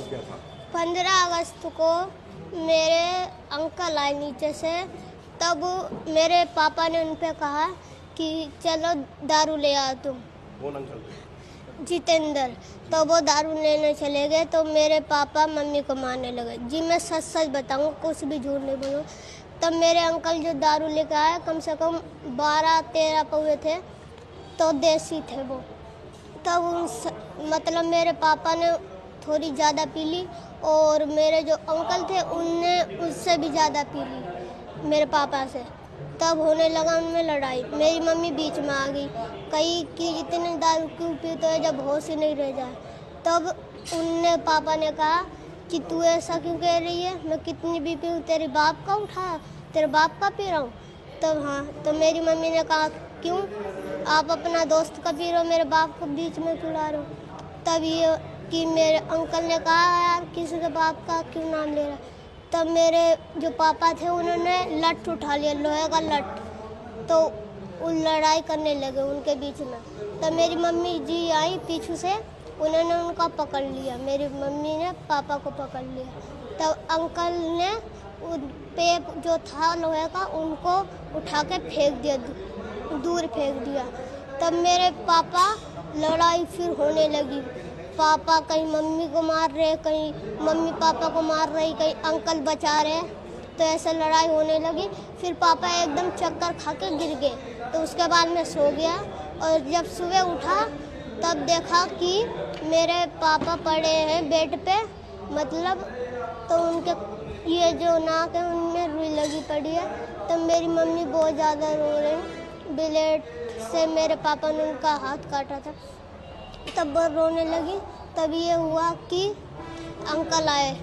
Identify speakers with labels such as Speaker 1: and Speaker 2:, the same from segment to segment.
Speaker 1: गया था?
Speaker 2: 15 अगस्त को मेरे अंकल आए नीचे से, तब मेरे पापा ने उन पे कहा कि चलो दारू ले आओ तुम।
Speaker 1: कौन अंकल?
Speaker 2: जितेंद्र। तो वो दारू लेने चले गए तो मेरे पापा मम्मी को मारने लगे। जी मैं सच सच बताऊँ, कुछ भी झूठ नहीं बोलूँ। तब मेरे अंकल जो दारू लेकर आए, कम से कम 12-13 पौवे थे, तो देसी थे वो। तब मतलब मेरे पापा ने थोड़ी ज़्यादा पी ली और मेरे जो अंकल थे उनने उससे भी ज़्यादा पी ली मेरे पापा से। तब होने लगा उनमें लड़ाई। मेरी मम्मी बीच में आ गई, कही कि इतने दारू क्यों पीते हो जब होश ही नहीं रह जाए। तब उनने पापा ने कहा कि तू ऐसा क्यों कह रही है, मैं कितनी भी पीऊँ, तेरे बाप का उठाया, तेरे बाप का पी रहा हूँ। तब हाँ, तो मेरी मम्मी ने कहा क्यों, आप अपना दोस्त का पी रहे हो, मेरे बाप को बीच में क्यों ला रहे हो। तब ये कि मेरे अंकल ने कहा यार किसी के बाप का क्यों नाम ले रहा। तब मेरे जो पापा थे उन्होंने लठ उठा लिया, लोहे का लठ, तो वो लड़ाई करने लगे उनके बीच में। तब मेरी मम्मी जी आई पीछे से, उन्होंने उनका पकड़ लिया, मेरी मम्मी ने पापा को पकड़ लिया। तब अंकल ने उन पे जो था लोहे का उनको उठा के फेंक दिया, दूर फेंक दिया। तब मेरे पापा लड़ाई फिर होने लगी। पापा कहीं मम्मी को मार रहे, कहीं मम्मी पापा को मार रही, कहीं अंकल बचा रहे, तो ऐसे लड़ाई होने लगी। फिर पापा एकदम चक्कर खा के गिर गए, तो उसके बाद मैं सो गया। और जब सुबह उठा तब देखा कि मेरे पापा पड़े हैं बेड पे, मतलब तो उनके ये जो नाक है उनमें रुई लगी पड़ी है। तब मेरी मम्मी बहुत ज़्यादा रो रही, ब्लेड से मेरे पापा ने उनका हाथ काटा था। तब वो रोने लगी। तब ये हुआ कि अंकल आए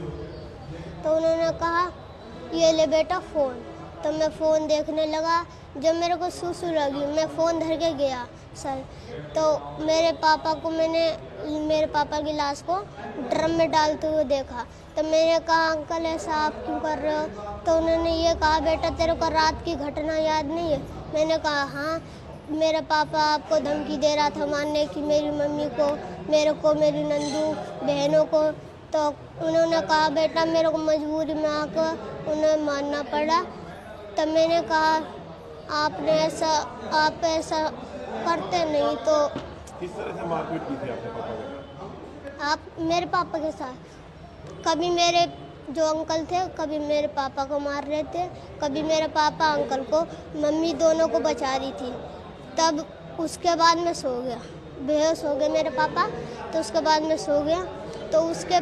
Speaker 2: तो उन्होंने कहा ये ले बेटा फ़ोन। तो मैं फ़ोन देखने लगा। जब मेरे को सुसु लगी मैं फ़ोन धर के गया सर, तो मेरे पापा की लाश को ड्रम में डालते हुए देखा। तो मैंने कहा अंकल ऐसा आप क्यों कर रहे हो। तो उन्होंने ये कहा बेटा तेरे को रात की घटना याद नहीं है। मैंने कहा हाँ, मेरा पापा आपको धमकी दे रहा था मारने की, मेरी मम्मी को, मेरे को, मेरी नंदू बहनों को। तो उन्होंने कहा बेटा मेरे को मजबूरी में आकर उन्हें मारना पड़ा। तब मैंने कहा आप ऐसा करते नहीं तो।
Speaker 1: किस तरह से मारपीट की थी आपके पापा के साथ?
Speaker 2: आप मेरे पापा के साथ कभी मेरे जो अंकल थे कभी मेरे पापा को मार रहे थे, कभी मेरे पापा अंकल को, मम्मी दोनों को बचा रही थी। तब उसके बाद मैं सो गया, बेहोश हो गए मेरे पापा। तो उसके बाद मैं सो गया। तो उसके